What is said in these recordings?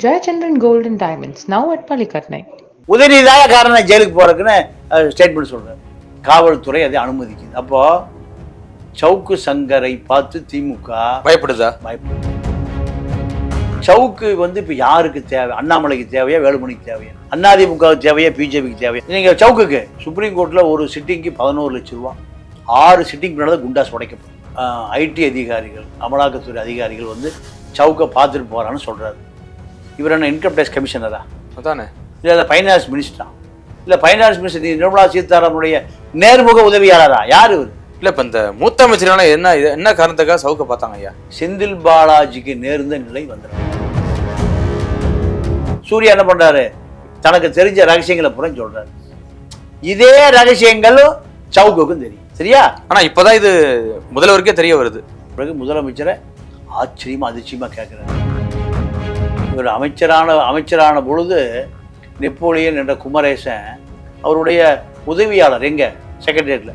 Jayachandran Gold and Diamonds, now at Palikatnai. உதயநிதியாக காரணம் ஜெயிலுக்கு போறதுக்குன்னு statement சொல்றாரு. காவல்துறை அதை அனுமதிக்குது. அப்போ சவுக்கு சங்கரை பார்த்து திமுக பயப்படுதா? பயப்படுது. சவுக்கு இப்ப யாருக்கு தேவை? அண்ணாமலைக்கு தேவையா, வேலுமணிக்கு தேவையா, அதிமுகவுக்கு தேவையா, பிஜேபிக்கு தேவையா? நீங்க சவுக்குக்கு சுப்ரீம் கோர்ட்ல ஒரு சிட்டிங்க்கு 11 லட்சம் ரூபா, 6 சிட்டிங் பின்னால குண்டாஸ் உடைக்கப்படும். ஐடி அதிகாரிகள், அமலாக்கத்துறை அதிகாரிகள் சவுக்கை பார்த்துட்டு போறான்னு சொல்றாரு. இவர் என்ன இன்கம் டேக்ஸ் கமிஷனரா? அதானே. இல்லை ஃபைனான்ஸ் மினிஸ்டரா? இல்லை ஃபைனான்ஸ் மினிஸ்டர் நிர்மலா சீதாராமனுடைய நேர்முக உதவியாளரா? யார் இவர்? இல்லை இப்போ இந்த மூத்த அமைச்சரான என்ன காரணத்துக்காக சவுக்கை பார்த்தாங்க ஐயா? செந்தில் பாலாஜிக்கு நேர்ந்த நிலை வந்துடும். சூர்யா என்ன பண்றாரு? தனக்கு தெரிஞ்ச ரகசியங்களை புறம் சொல்றாரு. இதே ரகசியங்களும் சவுக்குக்கும் தெரியும். சரியா? ஆனா இப்பதான் இது முதல்வருக்கே தெரிய வருது. பிறகு முதலமைச்சரை ஆச்சரியமா அதிர்ச்சியமா கேட்கிறாரு. இவர் அமைச்சரான பொழுது நெப்போலியன் என்ற குமரேசன் அவருடைய உதவியாளர் எங்க செக்ரட்டரியேட்ல,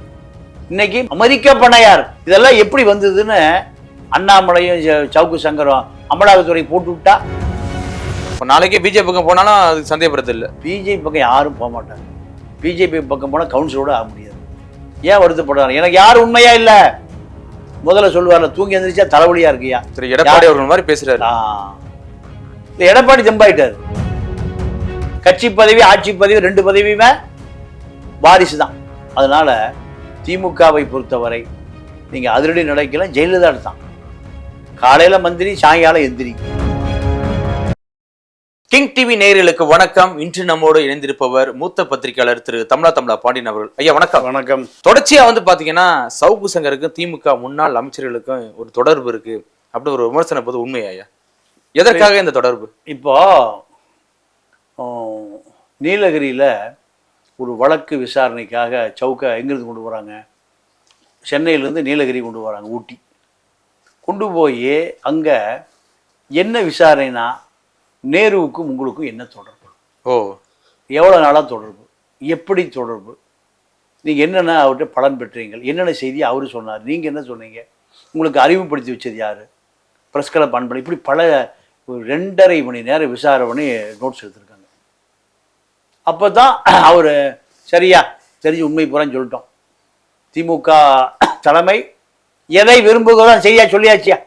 இன்னைக்கு அமெரிக்க பணையார். இதெல்லாம் எப்படி வந்ததுன்னு அண்ணாமலையும் சவுக்கு சங்கரும் அமலாக்கத்துறை போட்டு விட்டா, நாளைக்கே பிஜேபி பக்கம் போனாலும் அது சந்தேகப்படுறது இல்லை. பிஜேபி பக்கம் யாரும் போக மாட்டாங்க. பிஜேபி பக்கம் போனால் கவுன்சிலோட ஆக முடியாது. ஏன் வருத்தப்படுறாங்க? எனக்கு யாரும் உண்மையா இல்ல. முதல்ல சொல்லுவார்ல, தூங்கி எந்திரிச்சா தலைவலியா இருக்கியா. சரி, எடப்பாடி அவர்கள் மாதிரி பேசுறாரு. எடப்பாடி ஜம்பாயிட்டாரு. கட்சி பதவி, ஆட்சி பதவி, 2 பதவியுமே வாரிசு தான். அதனால திமுகவை பொறுத்தவரை நீங்க அதிரடி நடக்கலாம். ஜெயலலிதா தான் காலையில மந்திரி, சாயங்காலம் எந்திரி. கிங் டிவி நேயர்களுக்கு வணக்கம். இன்று நம்மோடு இணைந்திருப்பவர் மூத்த பத்திரிகையாளர் திரு தமிழா பாண்டியன் அவர்கள். ஐயா வணக்கம். வணக்கம். தொடர்ச்சியா பாத்தீங்கன்னா சவுக்கு சங்கருக்கும் திமுக முன்னாள் அமைச்சர்களுக்கும் ஒரு தொடர்பு இருக்கு அப்படி ஒரு விமர்சனம் போது உண்மையா ஐயா? எதற்காக இந்த தொடர்பு? இப்போ நீலகிரியில ஒரு வழக்கு விசாரணைக்காக சவுக்கை எங்கிருந்து கொண்டு போறாங்க? சென்னையிலேருந்து நீலகிரி கொண்டு போறாங்க. ஊட்டி கொண்டு போய் அங்க என்ன விசாரணைனா, நேருவுக்கும் உங்களுக்கும் என்ன தொடர்பு? எவ்வளோ நாளாக தொடர்பு? எப்படி தொடர்பு? நீங்கள் என்னென்ன அவர்கிட்ட பலன் பெற்றீங்க? என்னென்ன செய்தி அவர் சொன்னார்? நீங்கள் என்ன சொன்னீங்க? உங்களுக்கு அறிமுகப்படுத்தி வச்சது யார்? ப்ரெஸ் கிளப் அன்பளி, இப்படி பல 2.5 மணி நேரம் விசாரணை பண்ணி நோட்ஸ் எடுத்திருக்காங்க. அப்போ தான் அவர் சரியா தெரிஞ்சு உண்மை பூரான்னு சொல்லிட்டோம். திமுக தலைமை எதை விரும்புகிறதோ சரியா சொல்லியாச்சியா.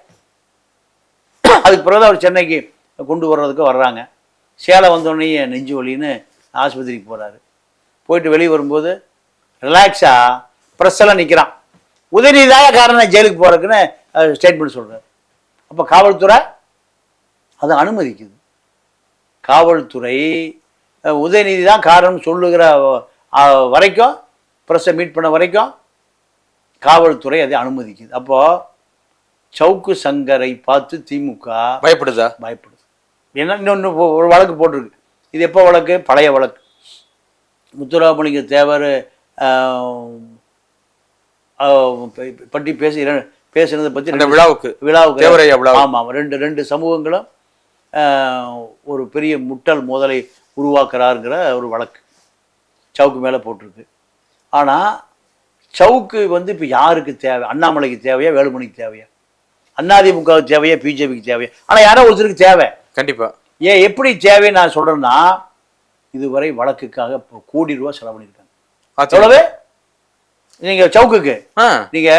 அதுக்கு பிறகு அவர் சென்னைக்கு கொண்டு வர்றாங்க. சேலம் வந்தோடனே நெஞ்சு வலின்னு ஆஸ்பத்திரிக்கு போகிறாரு. போயிட்டு வெளியே வரும்போது ரிலாக்ஸா ப்ரெஸ் எல்லாம் நிற்கிறான். உதயநிதியாக காரணம் ஜெயிலுக்கு போகிறதுக்குன்னு ஸ்டேட்மெண்ட் சொல்கிறார். அப்போ காவல்துறை அதை அனுமதிக்குது. காவல்துறை உதயநிதி தான் காரணம் சொல்லுகிற வரைக்கும், ப்ரெஸ்ஸை மீட் பண்ண வரைக்கும் காவல்துறை அதை அனுமதிக்குது. அப்போது சவுக்கு சங்கரை பார்த்து திமுக பயப்படுதா? பயப்படுது. ஏன்னா இன்னொன்று ஒரு வழக்கு போட்டிருக்கு. இது எப்போ வழக்கு? பழைய வழக்கு. முத்துராமலிங்க தேவர் பற்றி பேசுனதை பற்றி விழாவுக்கு ஆமாம், ரெண்டு சமூகங்களும் ஒரு பெரிய முட்டல் மோதலை உருவாக்குறாருங்கிற ஒரு வழக்கு சவுக்கு மேலே போட்டிருக்கு. ஆனால் சவுக்கு இப்போ யாருக்கு தேவை? அண்ணாமலைக்கு தேவையா, வேலுமணிக்கு தேவையா, அதிமுகவுக்கு தேவையா, பிஜேபிக்கு தேவையா? ஆனால் யாரோ ஒருத்தருக்கு தேவை. கண்டிப்பா. ஏன் எப்படி தேவைன்னு நான் சொல்றேன்னா, இதுவரை வழக்குக்காக கோடி ரூபாய் செலவு பண்ணியிருக்காங்க. எவ்வளவு? நீங்க சவுக்குக்கு நீங்க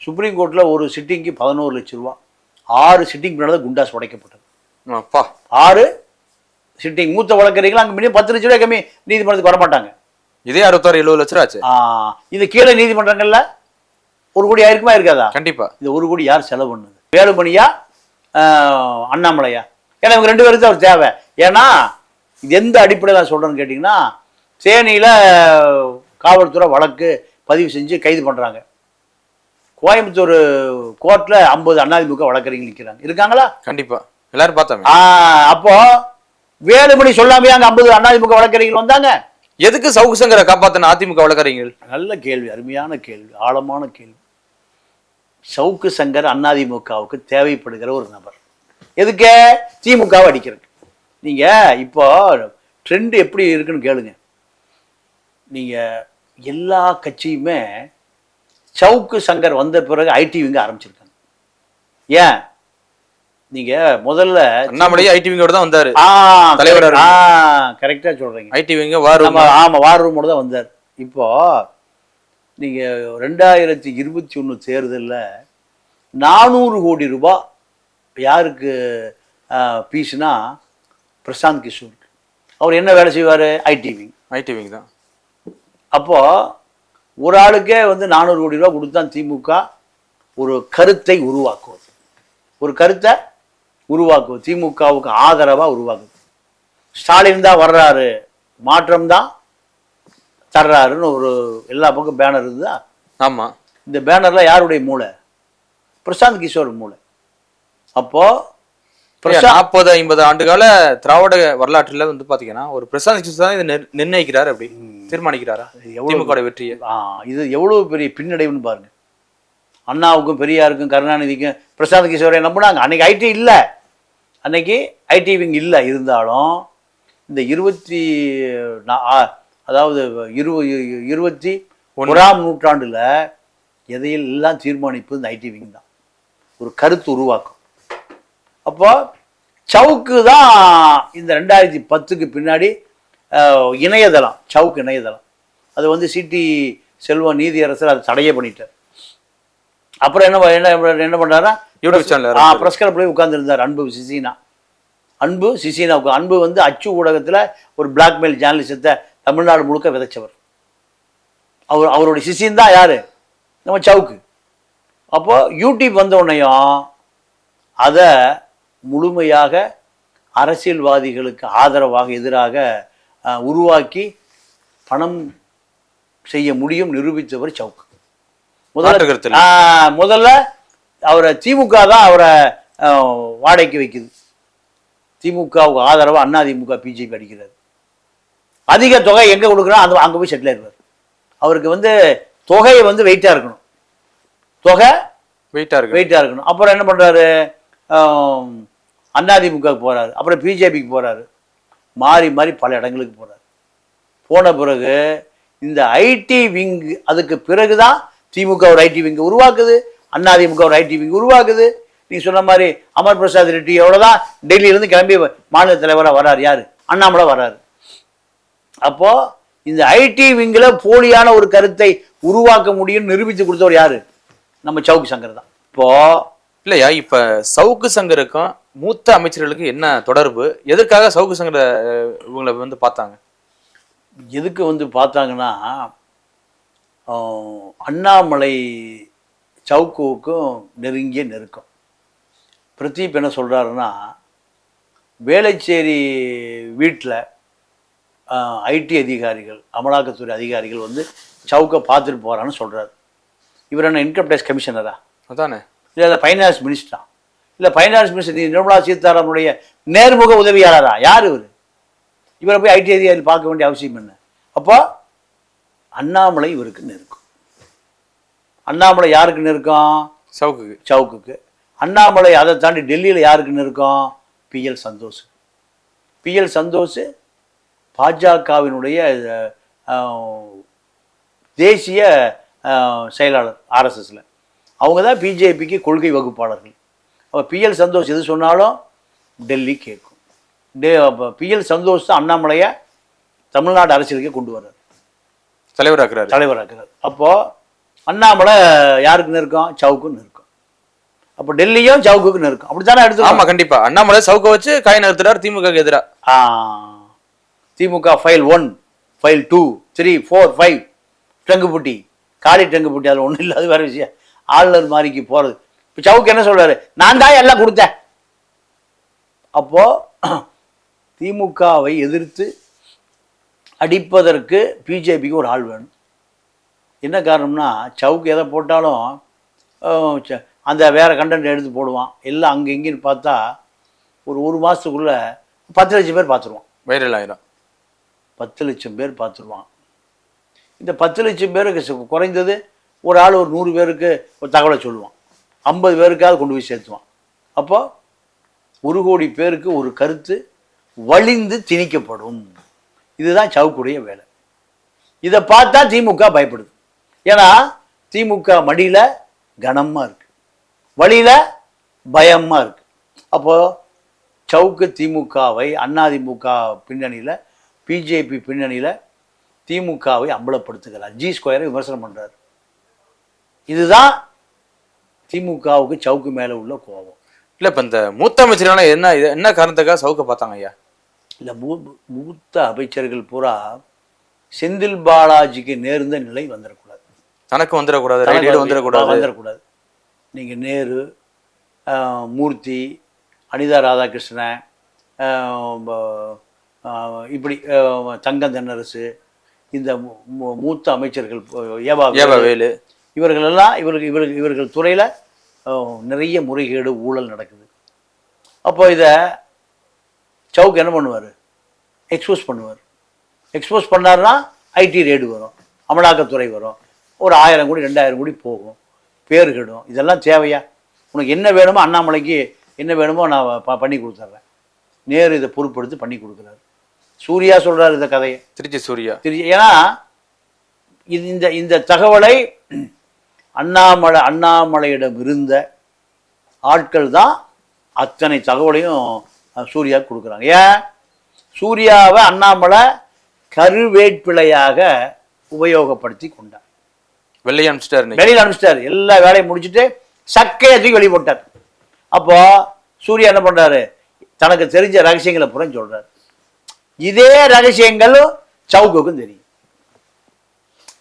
சுப்ரீம் கோர்ட்ல ஒரு சிட்டிங்க்கு 11 லட்சம் ரூபா, 6 சிட்டிங் பின்னால குண்டாஸ் உடைக்கப்பட்டது. 6 சிட்டிங். மூத்த வழக்கறிஞர்கள் அங்கே மினிமம் 10 லட்சம் ரூபாய் கம்மி நீதிமன்றத்துக்கு வரமாட்டாங்க. இதே 66-70 லட்சம் ஆச்சு. இது கீழே நீதிமன்றங்கள்ல 1 கோடி ஆயிருக்குமா இருக்காதா? கண்டிப்பா. இது 1 கோடி யார் செலவு பண்ணது? வேலுமணியா, அண்ணாமலையா? ஏன்னா இவங்க 2 பேருக்கு அவர் தேவை. ஏன்னா இது எந்த அடிப்படையில் நான் சொல்றேன்னு கேட்டிங்கன்னா, தேனியில் காவல்துறை வழக்கு பதிவு செஞ்சு கைது பண்ணுறாங்க. கோயம்புத்தூர் கோர்ட்டில் 50 அதிமுக வழக்கறிஞர்கள் நிற்கிறாங்க. இருக்காங்களா? கண்டிப்பா, எல்லாரும் பார்த்தாங்க. அப்போ வேலுமணி சொல்லாமையே அங்கே 50 அதிமுக வழக்கறிஞர்கள் வந்தாங்க. எதுக்கு சவுக்கு சங்கரை காப்பாற்றின அதிமுக வழக்கறிஞர்கள்? நல்ல கேள்வி, அருமையான கேள்வி, ஆழமான கேள்வி. சவுக்கு சங்கர் அதிமுகவுக்கு தேவைப்படுகிற ஒரு நபர். எதுக்கு? திமுகவை அடிக்கிறது. நீங்க இப்போ ட்ரெண்ட் எப்படி இருக்குன்னு கேளுங்க. நீங்க எல்லா கட்சியுமே சவுக்கு சங்கர் வந்த பிறகு ஐடிவிங்க ஆரம்பிச்சிருக்காங்க. ஏன்? நீங்க முதல்ல அண்ணாமலையே ஐடி விங்கோட தான் வந்தாரு. ஆ தலைவரா தலைவர் இருக்கு. கரெக்டா சொல்றீங்க. ஐடி விங்க வார் நம்ம ஆமா வார் ரூமோட தான் வந்தார். இப்போ நீங்க 2021 தேர்தல்ல 400 கோடி ரூபாய் யாருக்கு பீஸ்னா பிரசாந்த் கிஷோருக்கு. அவர் என்ன வேலை செய்வார்? ஐடி விங் தான். அப்போ ஒரு ஆளுக்கே வந்து 400 கோடி ரூபா கொடுத்தான் திமுக ஒரு கருத்தை உருவாக்குவது. ஒரு கருத்தை உருவாக்குவது திமுகவுக்கு ஆதரவாக உருவாக்குது. ஸ்டாலின் தான் வர்றாரு, மாற்றம் தான் தர்றாருன்னு ஒரு எல்லா பக்கம் பேனர் இருந்தா. ஆமா, இந்த பேனர்ல யாருடைய மூளை? பிரசாந்த் கிஷோர் மூளை. அப்போ 40-50 ஆண்டு கால திராவிட வரலாற்றுல வந்து பாத்தீங்கன்னா ஒரு பிரசாந்த் கிஷோர் தான் இதை நிர்ணயிக்கிறாரு, அப்படி தீர்மானிக்கிறாரா திமுக வெற்றியை? இது எவ்வளவு பெரிய பின்னடைவுன்னு பாருங்க. அண்ணாவுக்கும் பெரியாருக்கும் கருணாநிதிக்கும் பிரசாந்த் கிஷோரை நம்பினாங்க. அன்னைக்கு ஐடி இல்லை, அன்னைக்கு ஐடி விங் இல்லை. இருந்தாலும் இந்த 21ஆம் நூற்றாண்டுல எதையெல்லாம் தீர்மானிப்பது இந்த ஐடி விங் தான். ஒரு கருத்து உருவாக்கும். அப்போ சவுக்கு தான் இந்த 2010க்கு பின்னாடி இணையதளம், சவுக்கு இணையதளம், அது வந்து சிடி செல்வம் நீதியரசர் அதை தடையே பண்ணிட்டார். அப்புறம் என்ன பண்ணாரா, யூடியூப் சேனல் பிரஸ் கிளப்ல போய் உட்கார்ந்துருந்தார் அன்பு சிசினா. அன்பு வந்து அச்சு ஊடகத்துல ஒரு பிளாக்மெயில் ஜேர்னலிசத்தை தமிழ்நாடு முழுக்க விதைச்சவர். அவருடைய சிசின் தான் யாரு? நம்ம சவுக்கு. அப்போ யூடியூப் வந்த உடனேயும் அதை முழுமையாக அரசியல்வாதிகளுக்கு ஆதரவாக எதிராக உருவாக்கி பணம் செய்ய முடியும் நிரூபித்தவர் சவுக்கு. முதல்ல அவரை திமுக தான் அவரை வாடகைக்கு வைக்குது. திமுகவுக்கு ஆதரவாக அண்ணா திமுக பிஜேபி அடிக்கிறார். அதிக தொகை எங்கே கொடுக்குறோம் அது அங்கே போய் செட்டில் ஆயிடுவார். அவருக்கு வந்து தொகையை வந்து வெயிட்டாக இருக்கணும், தொகை வெயிட்டாக இருக்கணும். அப்புறம் என்ன பண்ணுறாரு, அதிமுகவுக்கு போகிறாரு, அப்புறம் பிஜேபிக்கு போகிறாரு, மாறி மாறி பல இடங்களுக்கு போகிறார். போன பிறகு இந்த ஐடி விங், அதுக்கு பிறகு தான் திமுக ஒரு ஐடி விங் உருவாக்குது, அதிமுக ஒரு ஐடி விங் உருவாக்குது. நீ சொன்ன மாதிரி அமர் பிரசாத் ரெட்டியோட தான் டெல்லியிலேருந்து கிளம்பி மாநில தலைவராக வர்றாரு. யார்? அண்ணாமலை வர்றாரு. அப்போ இந்த ஐடி விங்கில் போலியான ஒரு கருத்தை உருவாக்க முடியும் நிரூபித்து கொடுத்தவர் யாரு? நம்ம சவுக்கு சங்கர் தான். இப்போ இல்லையா, இப்ப சவுக்கு சங்கருக்கும் மூத்த அமைச்சர்களுக்கு என்ன தொடர்பு? எதற்காக சவுக்கு சங்கரை இவங்களை வந்து பார்த்தாங்க? எதுக்கு வந்து பார்த்தாங்கன்னா, அண்ணாமலை சவுக்குவுக்கும் நெருங்கிய நெருக்கம். பிரதீப் என்ன சொல்கிறாருன்னா, வேளச்சேரி வீட்டில் ஐடி அதிகாரிகள், அமலாக்கத்துறை அதிகாரிகள் வந்து சவுக்கை பார்த்துட்டு போகிறான்னு சொல்கிறாரு. இவர் என்ன இன்கம் டேக்ஸ் கமிஷனரா? அதானே. இல்லை ஃபைனான்ஸ் மினிஸ்டரா? இல்லை ஃபைனான்ஸ் மினிஸ்டர் நிர்மலா சீதாராமனுடைய நேர்முக உதவியாளரா? யார் இவர்? இவரை போய் ஐடி அதிகாரிகள் பார்க்க வேண்டிய அவசியம் என்ன? அப்போ அண்ணாமலை இவருக்கு நெருக்கம். அண்ணாமலை யாருக்கு நெருக்கம்? சவுக்குக்கு. அண்ணாமலை அதை தாண்டி டெல்லியில் யாருக்கு நெருக்கம்? PL சந்தோஷ் பாஜகவினுடைய தேசிய செயலாளர் RSSல. அவங்க தான் பிஜேபிக்கு கொள்கை வகுப்பாளர்கள். அப்போ PL சந்தோஷ் எது சொன்னாலும் டெல்லி கேட்கும். PL சந்தோஷ் தான் அண்ணாமலையை தமிழ்நாடு அரசியலுக்கே கொண்டு வர்றார், தலைவராக்குறார். அப்போது அண்ணாமலை யாருக்கு நெருக்கம்? சவுக்கு நெருக்கம். அப்போ டெல்லியும் சவுக்கு நெருக்கம். அப்படித்தானே எடுத்து? ஆமாம், கண்டிப்பா. அண்ணாமலை சவுக்கை வச்சு காய் நகர்த்துறாரு திமுக எதிராக. திமுக ஃபைல் 1, ஃபைல் 2, 3, 4, 5 டங்குப்புட்டி, காலி டங்குப்புட்டி, அதில் ஒன்றும் இல்லை, அது வேறு விஷயம். ஆளுநர் மாதிரிக்கு போகிறது. இப்போ சவுக்கு என்ன சொல்றாரு? நான் தான் எல்லாம் கொடுத்தேன். அப்போ திமுகவை எதிர்த்து அடிப்பதற்கு பிஜேபிக்கு ஒரு ஆள் வேணும். என்ன காரணம்னா, சவுக்கு எதை போட்டாலும் அந்த வேறு கண்டென்ட் எடுத்து போடுவான். எல்லாம் அங்கே இங்கேன்னு பார்த்தா ஒரு மாதத்துக்குள்ளே 10 லட்சம் பேர் பார்த்துருவான். வைரல் ஆயிரும். 10 லட்சம் பேர் பார்த்துருவான். இந்த 10 லட்சம் பேருக்கு குறைந்தது ஒரு ஆள் ஒரு 100 பேருக்கு ஒரு தகவலை சொல்லுவான். 50 பேருக்காவது கொண்டு போய் சேர்த்துவான். அப்போ 1 கோடி பேருக்கு ஒரு கருத்து வலிந்து திணிக்கப்படும். இதுதான் சவுக்குடைய வேலை. இதை பார்த்தா திமுக பயப்படுது. ஏன்னா திமுக மடியில் கனமாக இருக்கு, வழியில் பயமாக இருக்கு. அப்போது சவுக்கு திமுகவை அதிமுக பின்னணியில் பிஜேபி பின்னணியில் திமுகவை அம்பலப்படுத்துகிறார். G2 விமர்சனம் பண்ணுறார். இதுதான் திமுகவுக்கு சவுக்கு மேலே உள்ள கோபம். இல்லை இப்போ இந்த மூத்த அமைச்சரான என்ன காரணத்துக்காக சவுக்கை பார்த்தாங்க ஐயா? இல்லை மூத்த அமைச்சர்கள் பூரா செந்தில் பாலாஜிக்கு நேர்ந்த நிலை வந்துடக்கூடாது, தனக்கு வந்துடக்கூடாது. நீங்கள் நேரு, மூர்த்தி, அனிதா ராதாகிருஷ்ணன், இப்படி தங்கம் தென்னரசு, இந்த மூத்த அமைச்சர்கள், ஏவாவேலு, இவர்களெல்லாம் இவர்கள் துறையில் நிறைய முறைகேடு ஊழல் நடக்குது. அப்போ இதை சவுக்கு என்ன பண்ணுவார்? எக்ஸ்போஸ் பண்ணுவார். எக்ஸ்போஸ் பண்ணார்னா ஐடி ரேடு வரும், அமலாக்கத்துறை வரும், ஒரு 1000 கோடி 2000 கோடி போகும், பேர் கெடும். இதெல்லாம் தேவையா? உனக்கு என்ன வேணுமோ, அண்ணாமலைக்கு என்ன வேணுமோ நான் பண்ணி கொடுத்துட்றேன். நேரு இதை பொறுப்படுத்தி பண்ணி கொடுக்குறாரு. சூர்யா சொல்கிறார் இந்த கதையை, திருச்சி சூர்யா. ஏன்னா இந்த தகவலை அண்ணாமலையிடம் இருந்த ஆட்கள் தான் அத்தனை தகவலையும் சூர்யா கொடுக்குறாங்க. ஏன்? சூர்யாவை அண்ணாமலை கருவேட்பிழையாக உபயோகப்படுத்தி கொண்டார். வெளியே அனுப்பிச்சிட்டார். எல்லா வேலையும் முடிச்சுட்டு சக்கையை தூக்கி வெளியே போட்டார். அப்போ சூர்யா என்ன பண்றாரு? தனக்கு தெரிஞ்ச ரகசியங்களை புறம் சொல்றாரு. இதே ரகசியங்களும் சவுக்குக்கும் தெரியும்.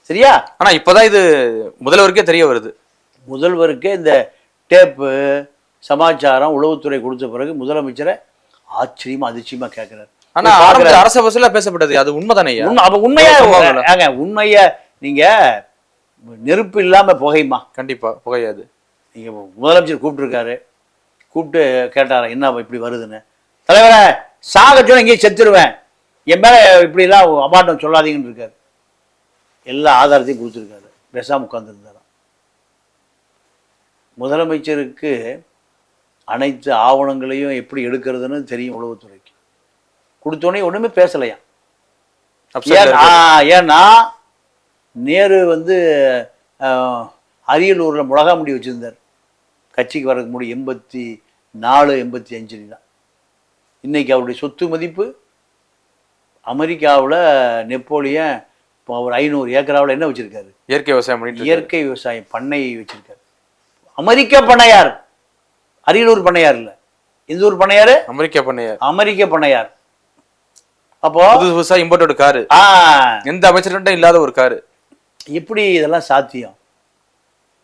சரியா? ஆனா இப்பதான் இது முதல்வருக்கே தெரிய வருது. முதல்வருக்கே இந்த டேப்பு சமாச்சாரம் உளவுத்துறை கொடுத்த பிறகு முதலமைச்சரை ஆச்சரியமா அதிர்ச்சியமா கேட்கிறாரு. ஆனா அரச பஸ்ல பேசப்பட்டது அது உண்மைதானே? உண்மையா உண்மைய நீங்க நெருப்பு இல்லாம புகையுமா? கண்டிப்பா புகையாது. நீங்க முதலமைச்சர் கூப்பிட்டுருக்காரு, கூப்பிட்டு கேட்டாரா என்ன இப்படி வருதுன்னு. தலைவரை சாக சொன்ன இங்கேயே செத்துருவேன், என் மேல இப்படி எல்லாம் அபாண்டம் சொல்லாதீங்கன்னு இருக்காரு. எல்லா ஆதாரத்தையும் கொடுத்துருக்காரு. பேசாம உட்கார்ந்துருந்தாராம். முதலமைச்சருக்கு அனைத்து ஆவணங்களையும் எப்படி எடுக்கிறதுன்னு தெரியும் உளவுத்துறைக்கு. கொடுத்தோடனே ஒண்ணுமே பேசலையா? ஏன்னா நேரு அரியலூர்ல மிளகா முடி வச்சிருந்தார். கட்சிக்கு வரதுக்கு முடி 84 85 தான். இன்னைக்கு அவருடைய சொத்து மதிப்பு அமெரிக்காவில் நெப்போலியன் அவர் 500 ஏக்கராவில் என்ன வச்சிருக்காரு? இயற்கை விவசாயம் பண்ணை வச்சிருக்காரு. அமெரிக்க பண்ணையார், அரியலூர் பண்ணையார் இல்ல. இந்த ஊர் பண்ணையாரு அமெரிக்க பண்ணையார். அப்போ புதுசா இம்போர்ட்டட் காரு, எந்த அமைச்சர்கிட்ட இல்லாத ஒரு காரு. எப்படி இதெல்லாம் சாத்தியம்?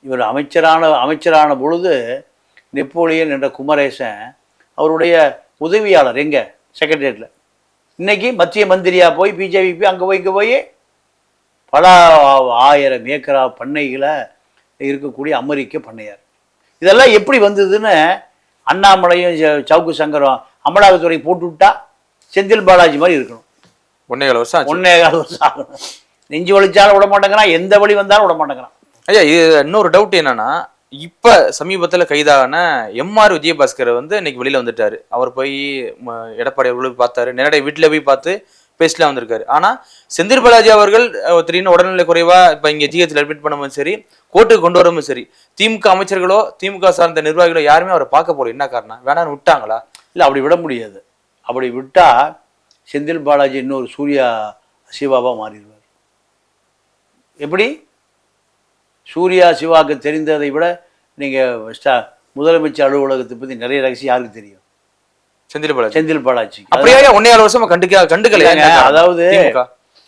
இவர் அமைச்சரான பொழுது நெப்போலியன் என்ற குமரேசன் அவருடைய உதவியாளர் எங்க செக்ரட்டரியேட்ல. இன்னைக்கு மத்திய மந்திரியா போய் பிஜேபி அங்க போய் இங்க போய் பல 1000 ஏக்கரா பண்ணைகளை இருக்கக்கூடிய அமெரிக்க பண்ணையார். இதெல்லாம் எப்படி வந்ததுன்னு அண்ணாமலையும் சவுக்கு சங்கரும் அமலாக்கத்துறை போட்டு விட்டா செந்தில் பாலாஜி மாதிரி இருக்கணும். 1.25 வருஷம் ஆகணும். நெஞ்சு வலிச்சாலும் விட மாட்டேங்கிறான், எந்த வழி வந்தாலும் விட மாட்டேங்கிறான். ஐயா இன்னொரு டவுட் என்னன்னா, இப்ப சமீபத்துல கைதான எம்ஆர் விஜயபாஸ்கர் இன்னைக்கு வெளியில வந்துட்டாரு. அவர் போய் எடப்பாடி அவர்களுக்கு பார்த்தாரு, நேரடியாக வீட்டுல போய் பார்த்து பேசலாம் வந்திருக்காரு. ஆனா செந்தில் பாலாஜி அவர்கள் திடீர்னு உடல்நிலை குறைவா இப்ப இங்க ஜிஹெச்ல அட்மிட் பண்ணவும் சரி, கோர்ட்டுக்கு கொண்டு வரவும் சரி, திமுக அமைச்சர்களோ திமுக சார்ந்த நிர்வாகிகளோ யாருமே அவரை பார்க்க போல. என்ன காரணம்? வேணான்னு விட்டாங்களா? இல்ல, அப்படி விட முடியாது. அப்படி விட்டா செந்தில் பாலாஜி இன்னொரு சூர்யா சிவாவா மாறிடுவார். எப்படி? சூர்யா சிவாவுக்கு தெரிந்ததை விட நீங்க முதலமைச்சர் அலுவலகத்தை பத்தி நிறைய ரகசியம் யாருக்கு தெரியும்? செந்தில் பாலாஜி. அப்படியே 1.5 வருஷமா கண்டுக்கலையாங்க. அதாவது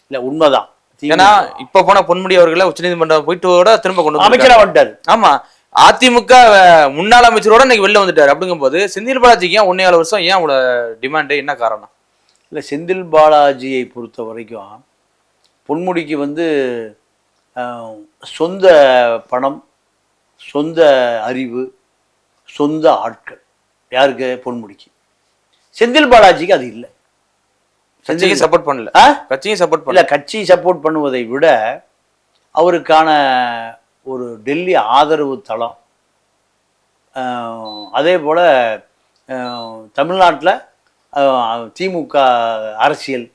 இல்ல, உண்மைதான். ஏன்னா இப்ப போன பொன்முடி அவர்களை உச்சநீதிமன்றம் போயிட்டு திரும்ப கொண்டு அமைச்சரா வந்துட்டாரு. ஆமா, அதிமுக முன்னாள் அமைச்சரோட இன்னைக்கு வெளில வந்துட்டாரு. அப்படிங்கும் போது செந்தில் பாலாஜிக்கு ஏன் 1.5 வருஷம், ஏன் அவ்வளவு டிமாண்டு, என்ன காரணம்? இல்ல, செந்தில் பாலாஜியை பொறுத்த வரைக்கும் பொன்முடிக்கு சொந்த பணம், சொந்த அறிவு, சொந்த ஆட்கள். யாருக்கு? பொன்முடிக்கு. செந்தில் பாலாஜிக்கு அது இல்லை. கட்சியும் சப்போர்ட் பண்ணல. கட்சி சப்போர்ட் பண்ணுவதை விட அவருக்கான ஒரு டெல்லி ஆதரவு தளம், அதே போல தமிழ்நாட்டில் திமுக அரசியல்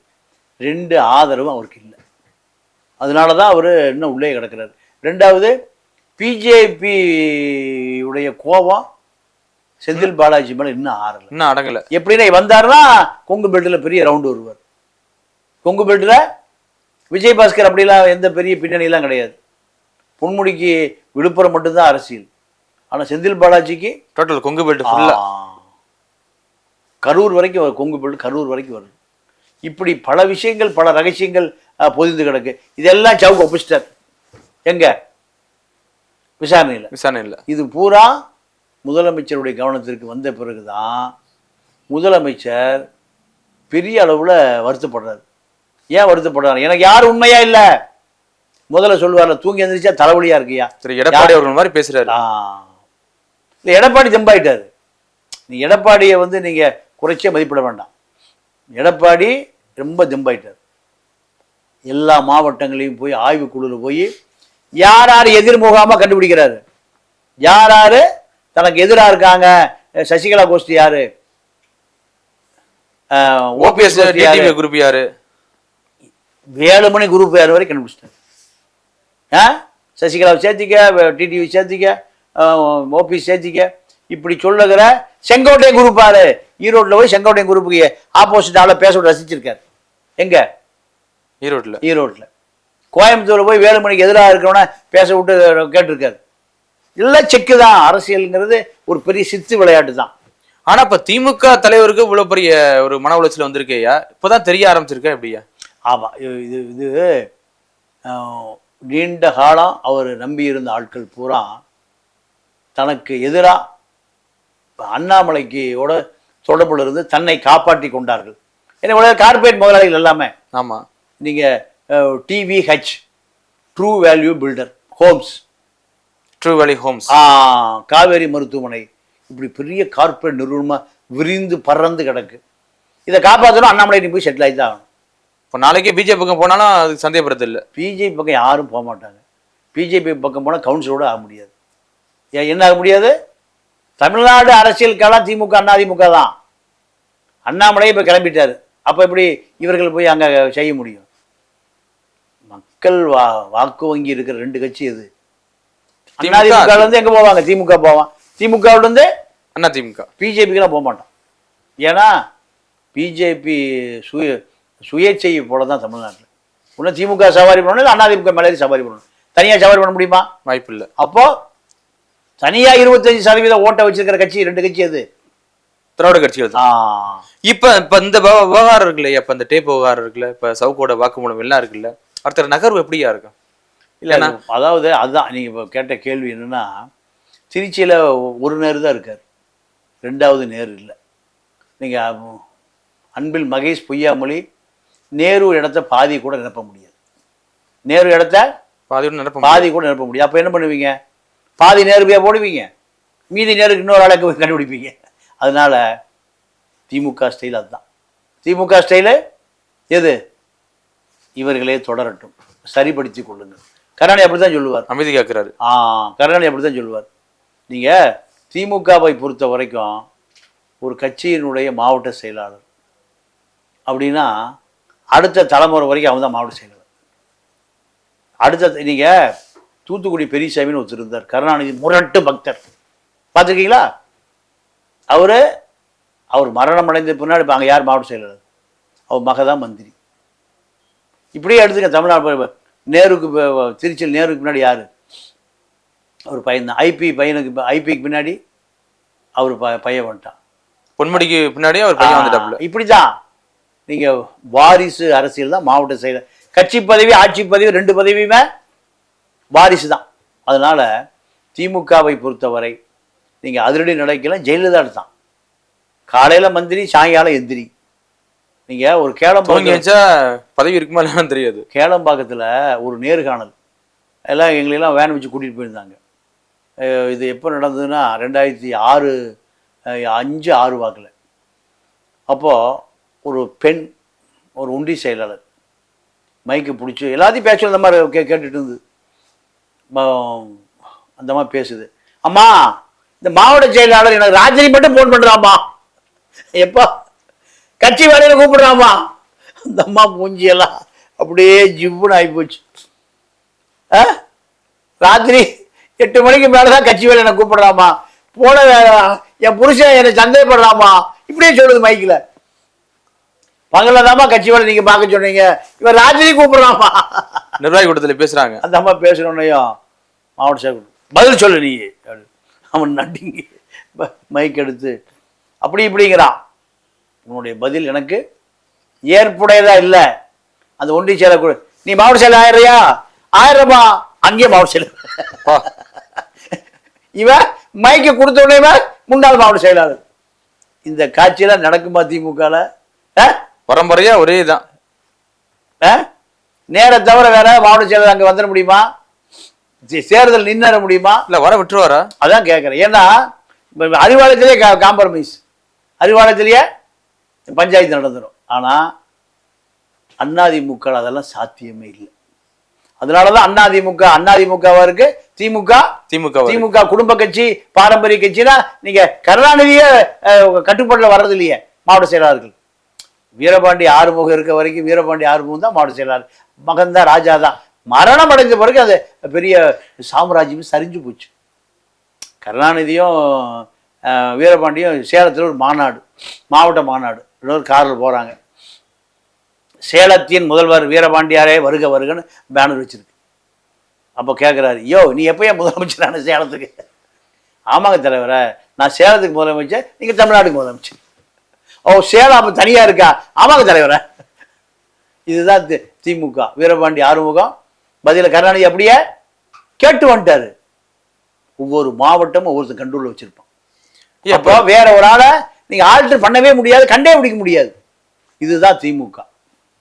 2 ஆதரவும் அவருக்கு இல்லை. அதனால தான் அவர் இன்னும் உள்ளே கிடக்கிறார். 2வது, பிஜேபி உடைய கோபம் செந்தில் பாலாஜி மேலே இன்னும் ஆறலை, இன்னும் அடங்கலை. எப்படின்னா வந்தாருன்னா கொங்கு பெல்ட்டில் பெரிய ரவுண்டு வருவார். கொங்கு பெல்ட்டில் விஜயபாஸ்கர் அப்படிலாம் எந்த பெரிய பின்னணியெல்லாம் கிடையாது. பொன்முடிக்கு விழுப்புரம் மட்டும்தான் அரசியல். ஆனால் செந்தில் பாலாஜிக்கு டோட்டல் கொங்கு பெல்ட் ஃபுல்லாக கரூர் வரைக்கும் வரும். கொங்கு பெல்ட் கரூர் வரைக்கும் வருது. இப்படி பல விஷயங்கள், பல ரகசியங்கள் பொதிந்து கிடக்கு. இதெல்லாம் சவுக்கு ஒப்பிச்சிட்டார். எங்க விசாரணையில் இது பூரா முதலமைச்சருடைய கவனத்திற்கு வந்த பிறகுதான் முதலமைச்சர் பெரிய அளவில் வருத்தப்படுறாரு. ஏன் வருத்தப்படுறாரு? எனக்கு யார் உண்மையா இல்லை முதல்ல சொல்லுவார்ல, தூங்கி எந்திரிச்சா தலைவலியா இருக்கியா. சரி, எடப்பாடி அவர்கள் மாதிரி பேசுறாரு. இல்லை, எடப்பாடி தெம்பாயிட்டாரு. நீ எடப்பாடியை நீங்க குறைச்சே மதிப்பிட வேண்டாம். எடப்பாடி ரொம்ப தெம்பாயிட்டார். எல்லா மாவட்டங்களையும் போய் ஆய்வுக்குழுவில் போய் யார் யார் எதிர்முகாம கண்டுபிடிக்கிறாரு. யார் யாரு தனக்கு எதிராக இருக்காங்க. சசிகலா கோஷ்டி யாரு, ஓபிஎஸ் குரூப் யாரு, வேலுமணி குரூப் யாரு வரை கண்டுபிடிச்சிட்டாரு. சசிகலாவை சேர்த்திக்க, டிடிவி சேர்த்திக்க, ஓபிஎஸ் சேர்த்திக்க, இப்படி சொல்லுகிற செங்கோட்டையன் குரூப் யாரு. ஈரோட்டில் போய் செங்கோட்டையன் குரூப்புக்கு ஆப்போசிட் ஆளை பேச விட்டு ரசிச்சிருக்காரு. எங்க ஈரோட்டில். கோயம்புத்தூர் போய் வேலுமணிக்கு எதிராக இருக்கிறவன பேச விட்டு கேட்டிருக்காரு. இல்லை, செக்கு தான். அரசியலுங்கிறது ஒரு பெரிய சித்து விளையாட்டு தான். ஆனா இப்ப திமுக தலைவருக்கு இவ்வளவு பெரிய ஒரு மன உளைச்சல் வந்திருக்கையா? இப்பதான் தெரிய ஆரம்பிச்சிருக்கேன். எப்படியா? ஆமா, இது நீண்ட காலம் அவர் நம்பியிருந்த ஆட்கள் பூரா தனக்கு எதிராக அண்ணாமலைக்கோட தொடர்புல இருந்து தன்னை காப்பாற்றி கொண்டார்கள். ஏன்னா கார்பரேட் முதலாளிகள் எல்லாமே. ஆமா, நீங்க TVH, true value builder homes, Kaveri மருத்துவமனை, இப்படி பெரிய கார்பரேட் நிறுவனமா விரிந்து பறந்து கிடக்கு. இதை காப்பாற்றணும் அண்ணாமலை நீ போய் செட்டில் ஆகி தான் ஆகணும். இப்போ நாளைக்கே பிஜேபி பக்கம் போனாலும் அதுக்கு சந்தேகப்படுறது இல்லை. பிஜேபி பக்கம் யாரும் போக மாட்டாங்க. பிஜேபி பக்கம் போனால் கவுன்சிலோட ஆக முடியாது. ஏன் என்ன ஆக முடியாது? தமிழ்நாடு அரசியலுக்கெல்லாம் திமுக அதிமுக தான். அண்ணாமலை இப்போ கிளம்பிட்டாரு. அப்போ எப்படி இவர்கள் போய் அங்கே செய்ய முடியும்? மக்கள் வாக்கு வங்கி இருக்கிற ரெண்டு கட்சி எது? அதிமுக இருந்து எங்க போவாங்க? திமுக போவான். திமுக இருந்து அண்ணா திமுக. பிஜேபிக்கெல்லாம் போக மாட்டான். ஏன்னா பிஜேபி சுயேட்சை போல தான் தமிழ்நாட்டில். இன்னும் திமுக சவாரி பண்ணணும், இல்லை அதிமுக மேலே சவாரி பண்ணணும். தனியாக சவாரி பண்ண முடியுமா? வாய்ப்பு இல்லை. அப்போ தனியாக 25% ஓட்டை வச்சிருக்கிற கட்சி ரெண்டு கட்சி அது திராவிட கட்சிகள் தான். இப்ப இந்த விவகாரம் இருக்குல்ல, இப்ப இந்த டேப் விவகாரம் இருக்குல்ல, இப்ப சவுக்கோட வாக்குமூலம் எல்லாம் இருக்குல்ல, அடுத்த நகர்வு எப்படியா இருக்கும்? இல்லைன்னா அதாவது அதுதான் நீங்கள் இப்போ கேட்ட கேள்வி என்னென்னா, திருச்சியில் ஒரு நேரு தான் இருக்கார், ரெண்டாவது நேரு இல்லை. நீங்கள் அன்பில் மகேஷ் பொய்யாமொழி நேரு இடத்த பாதி கூட நிரப்ப முடியாது. நேரு இடத்த பாதி கூட நிரப்ப முடியாது. அப்போ என்ன பண்ணுவீங்க? பாதி நேருவையாக போடுவீங்க, மீதி நேருக்கு இன்னொரு ஆளுக்கு கண்டுபிடிப்பீங்க. அதனால திமுக ஸ்டைல் அதுதான். திமுக ஸ்டைலு எது? இவர்களே தொடரட்டும், சரிப்படுத்தி கொள்ளுங்கள். கருணாநிதி அப்படி தான் சொல்லுவார். அமைதி காக்கிறாரு. கருணாநிதி அப்படி தான் சொல்லுவார். நீங்கள் திமுகவை பொறுத்த வரைக்கும் ஒரு கட்சியினுடைய மாவட்ட செயலாளர் அப்படின்னா அடுத்த தலைமுறை வரைக்கும் அவன் தான் மாவட்ட செயலாளர். அடுத்த நீங்கள் தூத்துக்குடி பெரியசாமின்னு ஒருத்தர் இருந்தார், கருணாநிதி முரட்டு பக்தர், பார்த்துருக்கீங்களா? அவர் மரணம் அடைந்த பின்னாடி இப்போ அங்கே யார் மாவட்ட செயலாளர்? அவர் மக தான் மந்திரி. இப்படியே எடுத்துக்க. தமிழ்நாடு நேருக்கு திருச்சியில் நேருக்கு பின்னாடி யார்? அவர் பையன் தான். ஐபிக்கு பின்னாடி அவர் பையன் வந்துட்டான். பொன்முடிக்கு பின்னாடி அவர் பையன் வந்துட்டாப்புல. இப்படி தான் நீங்கள் வாரிசு அரசியல் தான் மாவட்ட செயலர். கட்சி பதவி ஆட்சி பதவி ரெண்டு பதவியுமே வாரிசு தான். அதனால திமுகவை பொறுத்தவரை நீங்கள் அதிரடி நடக்கலாம். ஜெயலலிதா தான் காலையில் மந்திரி, சாயங்காலம் எந்திரி. நீங்கள் ஒரு பதவி இருக்குமா இல்லைன்னு தெரியாது. கேளம்பாக்கத்தில் ஒரு நேர்காணல் எல்லாம் எங்களெல்லாம் வேன் வச்சு கூட்டிகிட்டு போயிருந்தாங்க. இது எப்போ நடந்ததுன்னா 2005-6 வாக்கில். அப்போது ஒரு பெண், ஒரு ஒன்றிய செயலாளர் மைக்கு பிடிச்சி எல்லாத்தையும் பேச்சு அந்த மாதிரி கேட்டுட்டு இருந்து அந்த மாதிரி பேசுது. அம்மா, இந்த மாவட்ட செயலாளர் எனக்கு ராஜினி மட்டும் ஃபோன் பண்ணுறாம்மா, எப்போ கட்சி வேலையில் கூப்பிடுறாம்மா. அந்த அம்மா மூஞ்சியெல்லாம் அப்படியே ஜிவ்வுன்னு ஆகிப்போச்சு. ராத்திரி 8 மணிக்கு மேலே தான் கட்சி வேலை எனக்கு கூப்பிடுறாம்மா, போன என் புருஷன் என்னை சந்தேகப்படலாமா இப்படியே சொல்லுது மைக்கில். பகலதாம்மா கட்சி வேலை நீங்க பார்க்க சொன்னீங்க, இவர் ராத்திரி கூப்பிடலாமா? நிர்வாகி கூட்டத்தில் பேசுறாங்க. அந்த அம்மா பேசணுன்னையும் மாவட்ட செயலர் பதில் சொல்லு நீ. அவன் நட்டிங்க மைக் எடுத்து அப்படி இப்படிங்கிறான். உன்னுடைய பதில் எனக்கு ஏற்புடையதா இல்லை. அந்த ஒன்றிய செயலர் கூட நீ மாவட்ட செயலர் 1000 அங்கேயே மாவட்ட செயலர். இவன் மைக்கை கொடுத்த உடனே முன்னாள் மாவட்ட செயலாளர். இந்த காட்சியெல்லாம் நடக்குமா திமுகல? பரம்பரையா ஒரே தான். நேர தவிர வேற மாவட்ட செயலர் அங்க வந்துட முடியுமா? தேர்தல் நின்ன முடியுமா? இல்ல வர விட்டுருவாரா? அதான் கேட்கறேன். ஏன்னா அறிவாலயத்திலேயே காம்ப்ரமைஸ், அறிவாலயத்திலேயே பஞ்சாயத்து நடந்துடும். ஆனா அதிமுக அதெல்லாம் சாத்தியமே இல்லை. அதனாலதான் அதிமுகவா இருக்கு. திமுக குடும்ப கட்சி, பாரம்பரிய கட்சினா நீங்க கருணாநிதியே கட்டுப்பாட்டுல வர்றது இல்லையே மாவட்ட செயலாளர்கள். வீரபாண்டி ஆறுமுகம் இருக்க வரைக்கும் வீரபாண்டி ஆறுமுகம் தான் மாவட்ட செயலாளர். மகன் தான், ராஜா தான். மரணம் அடைந்த பிறகு அது பெரிய சாம்ராஜ்யம் சரிஞ்சு போச்சு. கருணாநிதியும் வீரபாண்டியும் சேலத்தில் ஒரு மாநாடு, மாவட்ட மாநாடு, இன்னொரு காரில் போகிறாங்க. சேலத்தின் முதல்வர் வீரபாண்டியாரே வருக வருகன்னு பேனர் வச்சிருக்கு. அப்போ கேட்குறாரு, யோ நீ எப்போயே முதலமைச்சரான சேலத்துக்கு? ஆமாங்க தலைவரை, நான் சேலத்துக்கு முதலமைச்சர், நீங்கள் தமிழ்நாட்டுக்கு முதலமைச்சர். ஓ சேலம் அப்போ தனியாக இருக்கா? ஆமாங்க தலைவரை. இதுதான் திமுக. வீரபாண்டி ஆறுமுகம் பதில கருணாநிதி அப்படியே கேட்டு வந்துட்டாரு. ஒவ்வொரு மாவட்டமும் ஒவ்வொருத்தர் கண்ட்ரோல் வச்சிருப்பான். அப்போ வேற ஒரு ஆளை நீங்க ஆல்டர் பண்ணவே முடியாது, கண்டே பிடிக்க முடியாது. இதுதான் திமுக.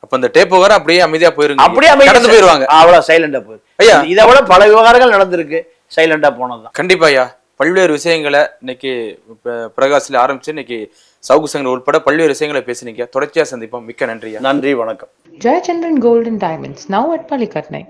அப்ப இந்த டேப் விவகாரம் அப்படியே அமைதியா போயிருங்க, அப்படியே கடந்து போயிருவாங்க. அவ்வளவு சைலண்டா போயிரு. ஐயா இதை விட பல விவகாரங்கள் நடந்திருக்கு, சைலண்டா போனதுதான். கண்டிப்பா ஐயா. பல்வேறு விஷயங்களை இன்னைக்கு பிரகாசில ஆரம்பிச்சு இன்னைக்கு சவுக்கு சங்கர் உட்பட பல்வேறு விஷயங்களை பேசினீங்க. தொடர்ச்சியா சந்திப்போம். மிக்க நன்றி. நன்றி, வணக்கம். Jayachandran Gold and Diamonds, now at Palikatnai.